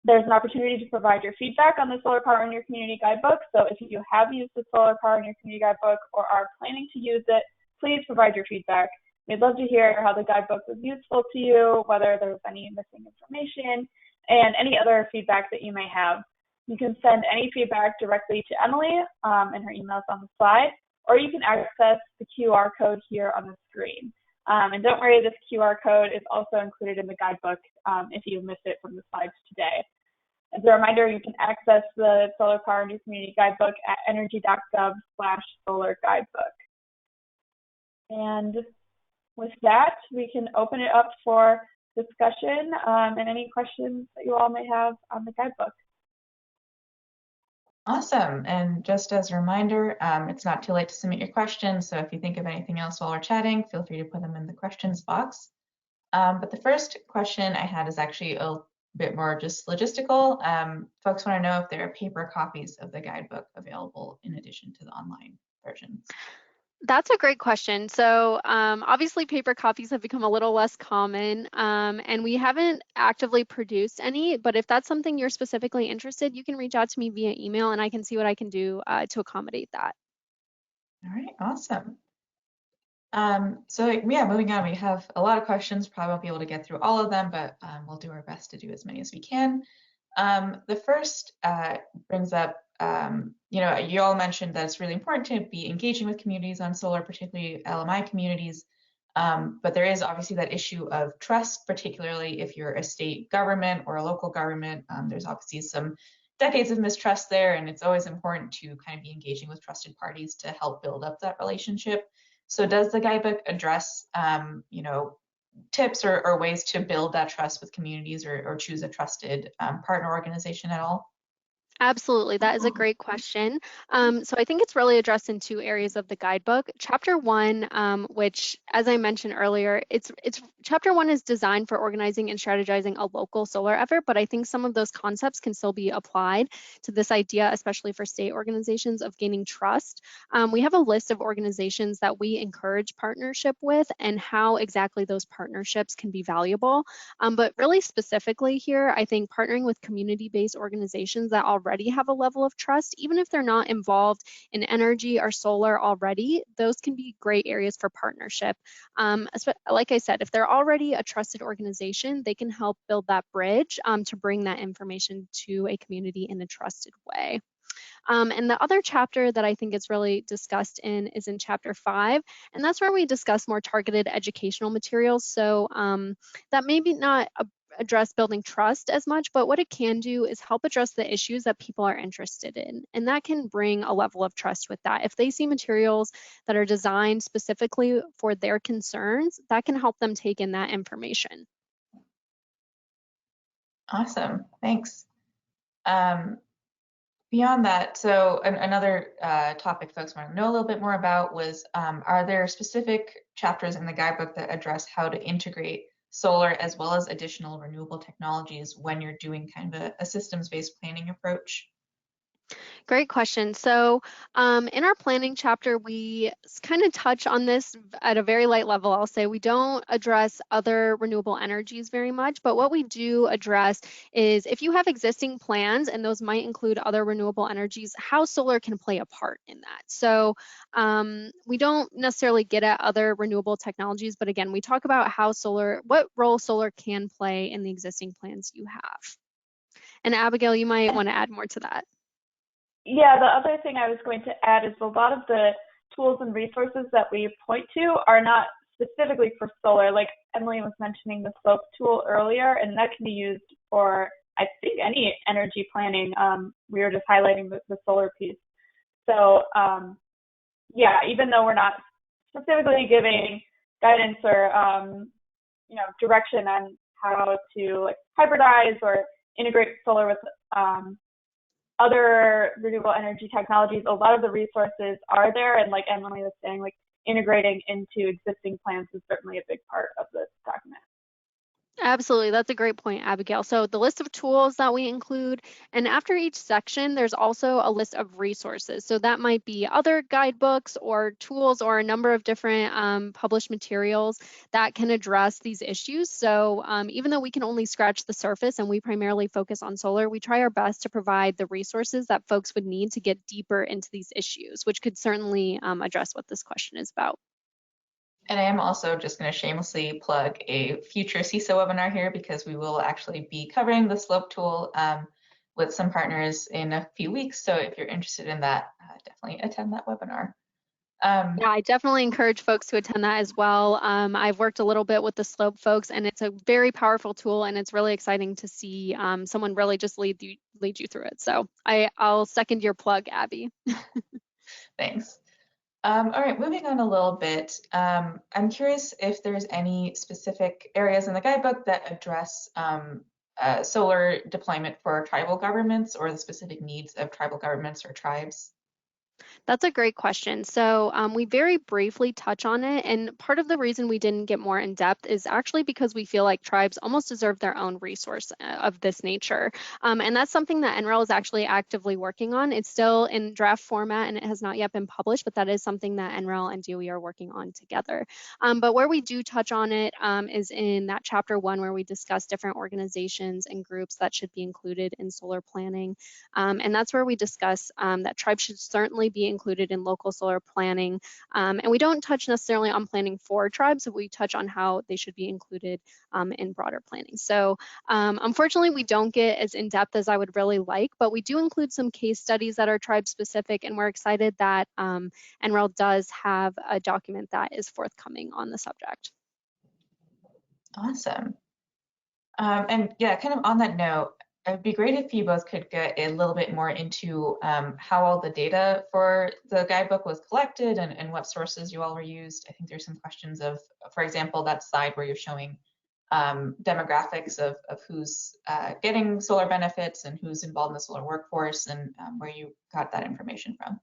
There's an opportunity to provide your feedback on the Solar Power in Your Community Guidebook. So if you have used the Solar Power in Your Community Guidebook or are planning to use it, please provide your feedback. We'd love to hear how the guidebook was useful to you, whether there was any missing information, and any other feedback that you may have. You can send any feedback directly to Emily, and her email's on the slide, or you can access the QR code here on the screen. And don't worry, this QR code is also included in the guidebook if you missed it from the slides today. As a reminder, you can access the Solar Power in Your Community Guidebook at energy.gov/solar-guidebook. And with that, we can open it up for discussion and any questions that you all may have on the guidebook. Awesome. And just as a reminder, it's not too late to submit your questions. So if you think of anything else while we're chatting, feel free to put them in the questions box. But the first question I had is actually a bit more just logistical. Folks want to know if there are paper copies of the guidebook available in addition to the online versions. That's a great question. So obviously paper copies have become a little less common, and we haven't actively produced any, but if that's something you're specifically interested, you can reach out to me via email and I can see what I can do to accommodate that. All right, awesome. So yeah, moving on, we have a lot of questions, probably won't be able to get through all of them, but we'll do our best to do as many as we can. The first brings up, you know, you all mentioned that it's really important to be engaging with communities on solar, particularly LMI communities. But there is obviously that issue of trust, particularly if you're a state government or a local government. There's obviously some decades of mistrust there, and it's always important to kind of be engaging with trusted parties to help build up that relationship. So does the guidebook address, you know, tips or ways to build that trust with communities or choose a trusted partner organization at all? Absolutely, that is a great question. So I think it's really addressed in two areas of the guidebook. Chapter 1, which, as I mentioned earlier, Chapter 1 is designed for organizing and strategizing a local solar effort, but I think some of those concepts can still be applied to this idea, especially for state organizations, of gaining trust. We have a list of organizations that we encourage partnership with and how exactly those partnerships can be valuable. But really specifically here, I think partnering with community-based organizations that already have a level of trust, even if they're not involved in energy or solar already, those can be great areas for partnership. Like I said, if they're already a trusted organization, they can help build that bridge to bring that information to a community in a trusted way. And the other chapter that I think is really discussed in is in Chapter 5, and that's where we discuss more targeted educational materials. So that maybe not address building trust as much, but what it can do is help address the issues that people are interested in. And that can bring a level of trust with that. If they see materials that are designed specifically for their concerns, that can help them take in that information. Awesome, thanks. Beyond that, so another topic folks want to know a little bit more about was, are there specific chapters in the guidebook that address how to integrate solar as well as additional renewable technologies when you're doing kind of a systems-based planning approach? Great question. So in our planning chapter, we kind of touch on this at a very light level. I'll say we don't address other renewable energies very much, but what we do address is if you have existing plans, and those might include other renewable energies, how solar can play a part in that. So we don't necessarily get at other renewable technologies, but again, we talk about how what role solar can play in the existing plans you have. And Abigail, you might want to add more to that. Yeah, the other thing I was going to add is a lot of the tools and resources that we point to are not specifically for solar. Like Emily was mentioning the SLOPE tool earlier, and that can be used for, I think, any energy planning. We were just highlighting the solar piece. So yeah, even though we're not specifically giving guidance or direction on how to hybridize or integrate solar with other renewable energy technologies, a lot of the resources are there, and like Emily was saying, like integrating into existing plans is certainly a big part of this document. Absolutely, that's a great point, Abigail. So the list of tools that we include, and after each section, there's also a list of resources. So that might be other guidebooks or tools or a number of different published materials that can address these issues. So even though we can only scratch the surface and we primarily focus on solar, we try our best to provide the resources that folks would need to get deeper into these issues, which could certainly address what this question is about. And I am also just going to shamelessly plug a future CISA webinar here, because we will actually be covering the slope tool with some partners in a few weeks. So if you're interested in that, definitely attend that webinar. Yeah, I definitely encourage folks to attend that as well. I've worked a little bit with the slope folks, and it's a very powerful tool, and it's really exciting to see someone really just lead you through it. So I'll second your plug, Abby. Thanks. All right, moving on a little bit. I'm curious if there's any specific areas in the guidebook that address solar deployment for tribal governments, or the specific needs of tribal governments or tribes. That's a great question. So we very briefly touch on it, and part of the reason we didn't get more in depth is actually because we feel like tribes almost deserve their own resource of this nature. And that's something that NREL is actually actively working on. It's still in draft format and it has not yet been published, but that is something that NREL and DOE are working on together. But where we do touch on it is in that chapter 1, where we discuss different organizations and groups that should be included in solar planning. And that's where we discuss that tribes should certainly be included in local solar planning. And we don't touch necessarily on planning for tribes, but we touch on how they should be included in broader planning. So unfortunately, we don't get as in-depth as I would really like, but we do include some case studies that are tribe specific, and we're excited that NREL does have a document that is forthcoming on the subject. Awesome. And yeah, kind of on that note, it'd be great if you both could get a little bit more into how all the data for the guidebook was collected and what sources you all were used. I think there's some questions of, for example, that slide where you're showing demographics of who's getting solar benefits and who's involved in the solar workforce, and where you got that information from.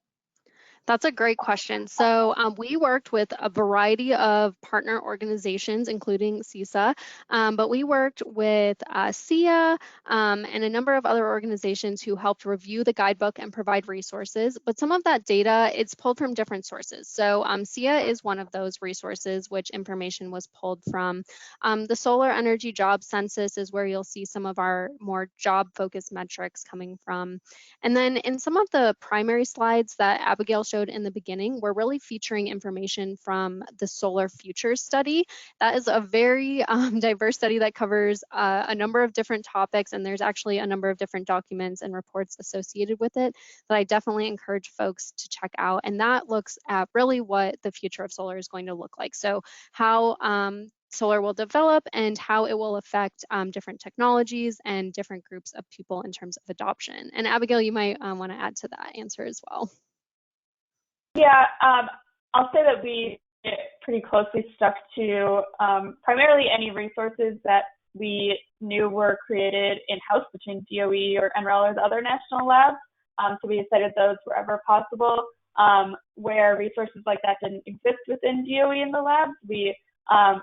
That's a great question. So we worked with a variety of partner organizations, including CISA, but we worked with SIA and a number of other organizations who helped review the guidebook and provide resources. But some of that data, it's pulled from different sources. So SIA is one of those resources which information was pulled from. The Solar Energy Job Census is where you'll see some of our more job-focused metrics coming from. And then in some of the primary slides that Abigail showed in the beginning, we're really featuring information from the Solar Futures study. That is a very diverse study that covers a number of different topics, and there's actually a number of different documents and reports associated with it that I definitely encourage folks to check out. And that looks at really what the future of solar is going to look like. So how solar will develop and how it will affect different technologies and different groups of people in terms of adoption. And Abigail, you might want to add to that answer as well. Yeah, I'll say that we pretty closely stuck to primarily any resources that we knew were created in-house between DOE or NREL or the other national labs. So we cited those wherever possible. Where resources like that didn't exist within DOE in the labs, we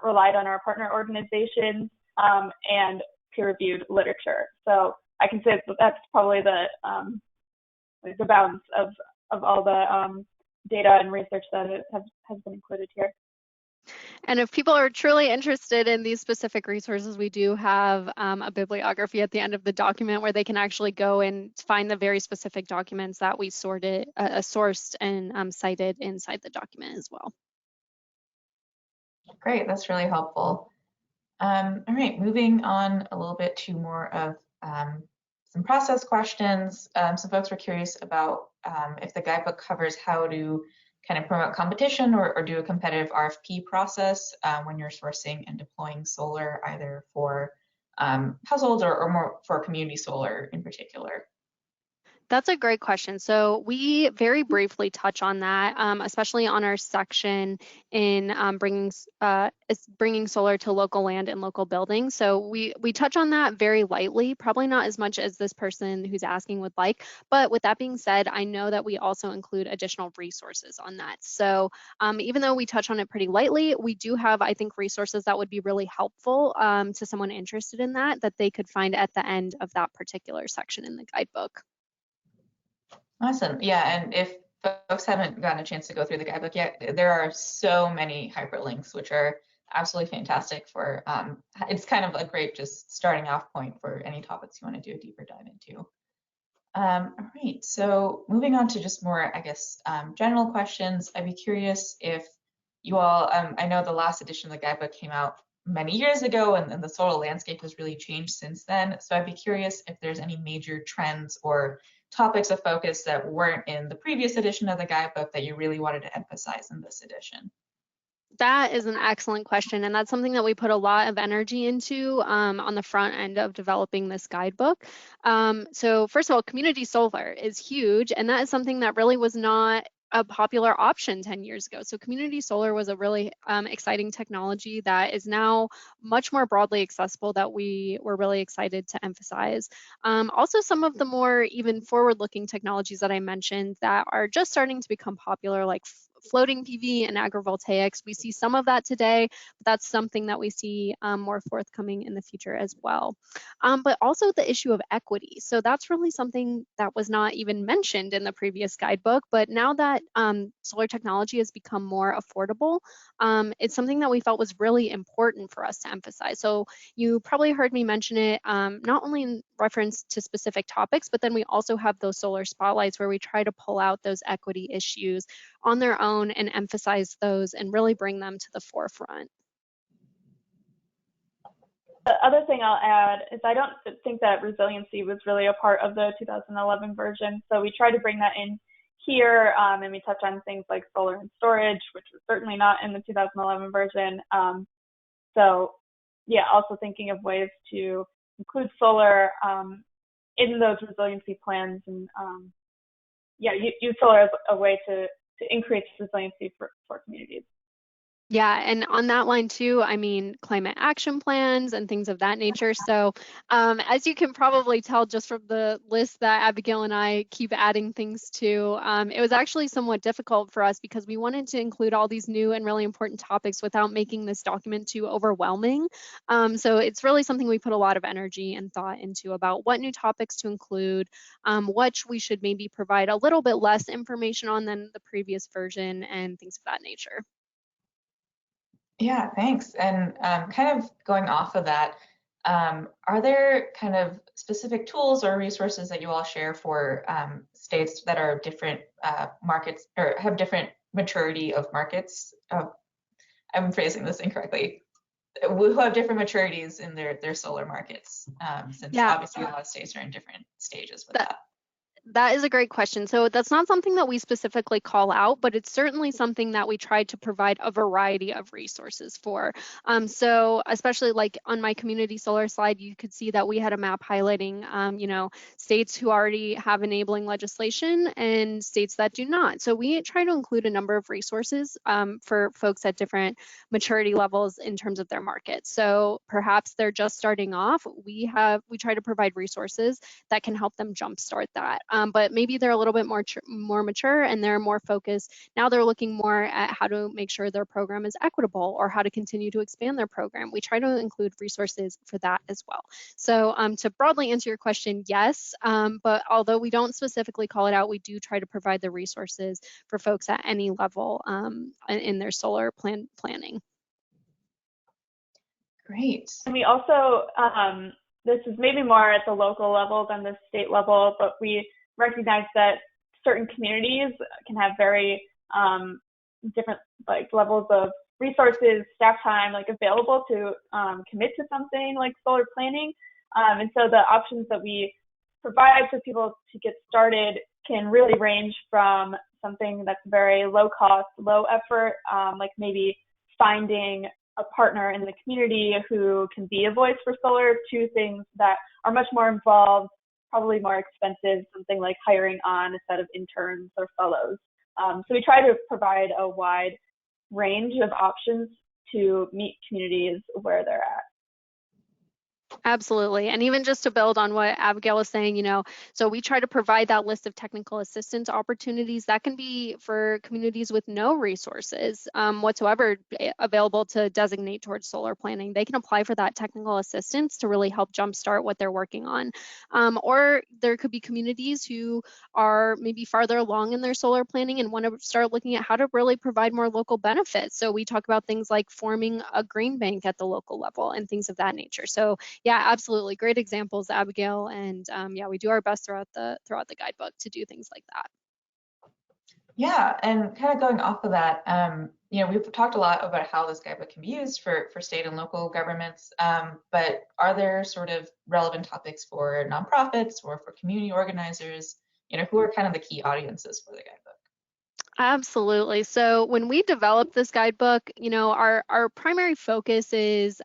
relied on our partner organizations and peer-reviewed literature. So I can say that that's probably the bounds of all the data and research that has been included here. And if people are truly interested in these specific resources, we do have a bibliography at the end of the document where they can actually go and find the very specific documents that we sourced and cited inside the document as well. Great, that's really helpful. All right, moving on a little bit to more of some process questions. Some folks were curious about if the guidebook covers how to kind of promote competition or do a competitive RFP process when you're sourcing and deploying solar, either for households or more for community solar in particular. That's a great question. So we very briefly touch on that, especially on our section in bringing solar to local land and local buildings. So we touch on that very lightly, probably not as much as this person who's asking would like. But with that being said, I know that we also include additional resources on that. So even though we touch on it pretty lightly, we do have, I think, resources that would be really helpful to someone interested in that they could find at the end of that particular section in the guidebook. Awesome. Yeah, and if folks haven't gotten a chance to go through the guidebook yet, there are so many hyperlinks, which are absolutely fantastic for, it's kind of a great just starting off point for any topics you want to do a deeper dive into. All right, so moving on to just more, I guess, general questions. I'd be curious if you all, I know the last edition of the guidebook came out many years ago, and the solar landscape has really changed since then. So I'd be curious if there's any major trends or topics of focus that weren't in the previous edition of the guidebook that you really wanted to emphasize in this edition. That is an excellent question, and that's something that we put a lot of energy into on the front end of developing this guidebook. So first of all, community solar is huge, and that is something that really was not a popular option 10 years ago. So community solar was a really exciting technology that is now much more broadly accessible that we were really excited to emphasize. Also, some of the more even forward-looking technologies that I mentioned that are just starting to become popular, like floating PV and agrivoltaics. We see some of that today, but that's something that we see more forthcoming in the future as well. But also the issue of equity. So that's really something that was not even mentioned in the previous guidebook, but now that solar technology has become more affordable, it's something that we felt was really important for us to emphasize. So you probably heard me mention it, not only in reference to specific topics, but then we also have those solar spotlights where we try to pull out those equity issues on their own and emphasize those and really bring them to the forefront. The other thing I'll add is I don't think that resiliency was really a part of the 2011 version. So we try to bring that in here, and we touch on things like solar and storage, which was certainly not in the 2011 version. So yeah, also thinking of ways to include solar in those resiliency plans, and yeah, use solar as a way to increase resiliency for communities. Yeah, and on that line too, I mean, climate action plans and things of that nature. So as you can probably tell just from the list that Abigail and I keep adding things to, it was actually somewhat difficult for us because we wanted to include all these new and really important topics without making this document too overwhelming. So it's really something we put a lot of energy and thought into about what new topics to include, what we should maybe provide a little bit less information on than the previous version and things of that nature. Yeah, thanks. And kind of going off of that, are there kind of specific tools or resources that you all share for states that are different markets or have different maturity of markets? I'm phrasing this incorrectly. Who have different maturities in their solar markets, since obviously a lot of states are in different stages with that. That is a great question. So that's not something that we specifically call out, but it's certainly something that we tried to provide a variety of resources for. So especially like on my community solar slide, you could see that we had a map highlighting, you know, states who already have enabling legislation and states that do not. So we try to include a number of resources for folks at different maturity levels in terms of their market. So perhaps they're just starting off. We try to provide resources that can help them jumpstart that. But maybe they're a little bit more mature and they're more focused. Now they're looking more at how to make sure their program is equitable or how to continue to expand their program. We try to include resources for that as well. So to broadly answer your question, yes, but although we don't specifically call it out, we do try to provide the resources for folks at any level in their solar planning. Great. And we also, this is maybe more at the local level than the state level, but we recognize that certain communities can have very different like levels of resources, staff time, like available to commit to something like solar planning. And so the options that we provide for people to get started can really range from something that's very low cost, low effort, like maybe finding a partner in the community who can be a voice for solar, to things that are much more involved, probably more expensive, something like hiring on a set of interns or fellows. So we try to provide a wide range of options to meet communities where they're at. Absolutely. And even just to build on what Abigail was saying, so we try to provide that list of technical assistance opportunities that can be for communities with no resources whatsoever available to designate towards solar planning. They can apply for that technical assistance to really help jumpstart what they're working on. Or there could be communities who are maybe farther along in their solar planning and want to start looking at how to really provide more local benefits. So we talk about things like forming a green bank at the local level and things of that nature. So yeah, absolutely. Great examples, Abigail. And yeah, we do our best throughout the guidebook to do things like that. Yeah, and kind of going off of that, we've talked a lot about how this guidebook can be used for state and local governments, but are there sort of relevant topics for nonprofits or for community organizers? Who are kind of the key audiences for the guidebook? Absolutely. So when we developed this guidebook, our primary focus is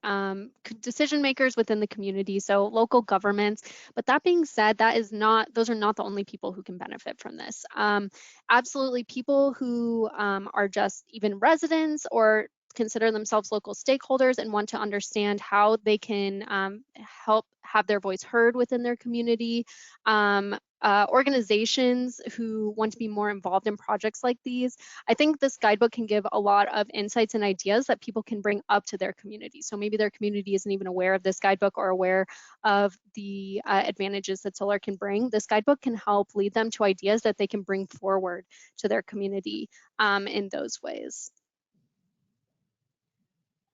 decision makers within the community, so local governments. But that being said, those are not the only people who can benefit from this. Absolutely, people who are just even residents or consider themselves local stakeholders and want to understand how they can help have their voice heard within their community. Organizations who want to be more involved in projects like these. I think this guidebook can give a lot of insights and ideas that people can bring up to their community. So maybe their community isn't even aware of this guidebook or aware of the advantages that solar can bring. This guidebook can help lead them to ideas that they can bring forward to their community in those ways.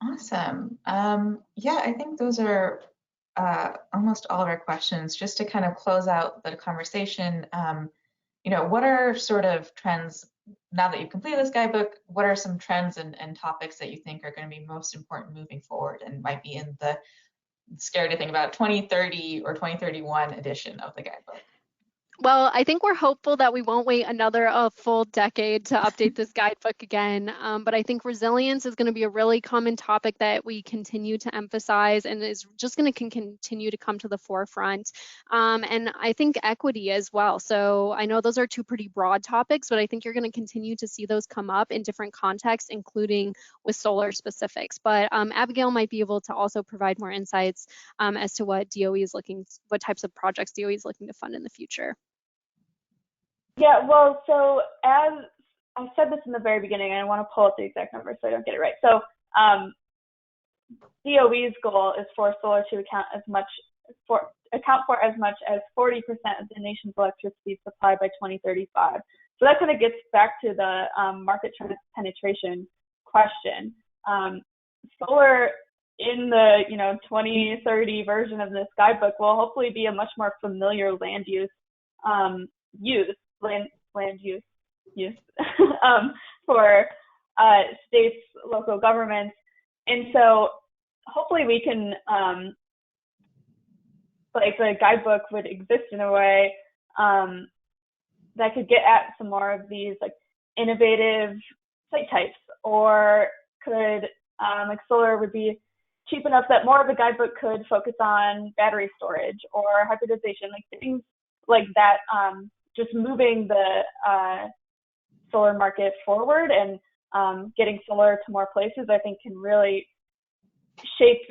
Awesome. Yeah, I think those are almost all of our questions. Just to kind of close out the conversation, what are sort of trends, now that you've completed this guidebook, what are some trends and topics that you think are going to be most important moving forward and might be in the scary to think about 2030 or 2031 edition of the guidebook? Well, I think we're hopeful that we won't wait another full decade to update this guidebook again. But I think resilience is going to be a really common topic that we continue to emphasize and is just going to continue to come to the forefront. And I think equity as well. So I know those are two pretty broad topics, but I think you're going to continue to see those come up in different contexts, including with solar specifics. But Abigail might be able to also provide more insights as to what what types of projects DOE is looking to fund in the future. Yeah, well, so as I said this in the very beginning, and I want to pull up the exact number so I don't get it right. So DOE's goal is for solar to account for as much as 40% of the nation's electricity supply by 2035. So that kind of gets back to the market penetration question. Solar in the 2030 version of this guidebook will hopefully be a much more familiar land use for states, local governments, and so hopefully we can the guidebook would exist in a way that could get at some more of these innovative site types, or could solar would be cheap enough that more of the guidebook could focus on battery storage or hybridization, things like that. Just moving the solar market forward and getting solar to more places, I think, can really shape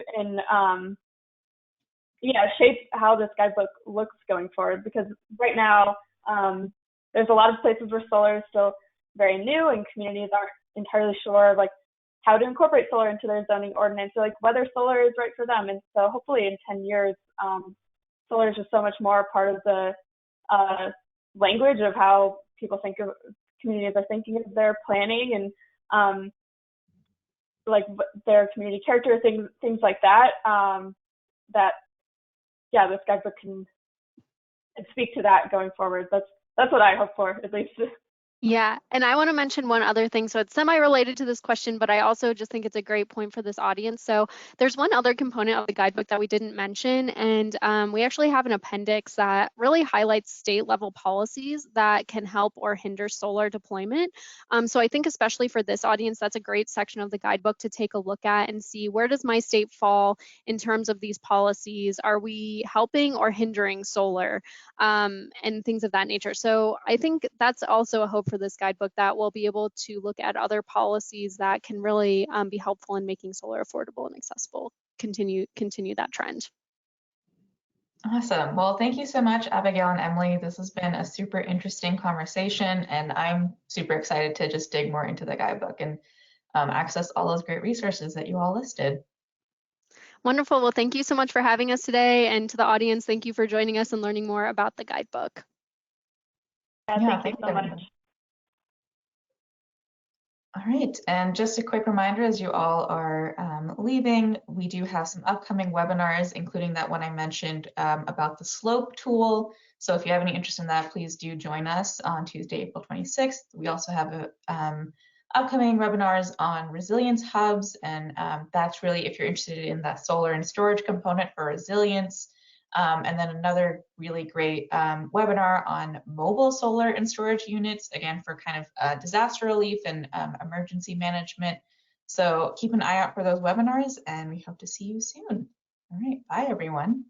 how this guidebook looks going forward. Because right now, there's a lot of places where solar is still very new, and communities aren't entirely sure how to incorporate solar into their zoning ordinance, or whether solar is right for them. And so, hopefully, in 10 years, solar is just so much more part of the language of how people think of communities are thinking of their planning, and their community character, things like that. This guidebook can speak to that going forward. That's what I hope for, at least. Yeah, and I want to mention one other thing. So it's semi-related to this question, but I also just think it's a great point for this audience. So there's one other component of the guidebook that we didn't mention, and we actually have an appendix that really highlights state-level policies that can help or hinder solar deployment. So I think especially for this audience, that's a great section of the guidebook to take a look at and see, where does my state fall in terms of these policies? Are we helping or hindering solar? And things of that nature. So I think that's also a hope for this guidebook, that we'll be able to look at other policies that can really be helpful in making solar affordable and accessible. Continue that trend. Awesome. Well, thank you so much, Abigail and Emily. This has been a super interesting conversation, and I'm super excited to just dig more into the guidebook and access all those great resources that you all listed. Wonderful. Well, thank you so much for having us today. And to the audience, thank you for joining us and learning more about the guidebook. Yeah, thank you so much. All right, and just a quick reminder as you all are leaving, we do have some upcoming webinars, including that one I mentioned about the slope tool. So if you have any interest in that, please do join us on Tuesday, April 26th. We also have upcoming webinars on resilience hubs, and that's really if you're interested in that solar and storage component for resilience. And then another really great webinar on mobile solar and storage units, again, for kind of disaster relief and emergency management. So keep an eye out for those webinars, and we hope to see you soon. All right, bye everyone.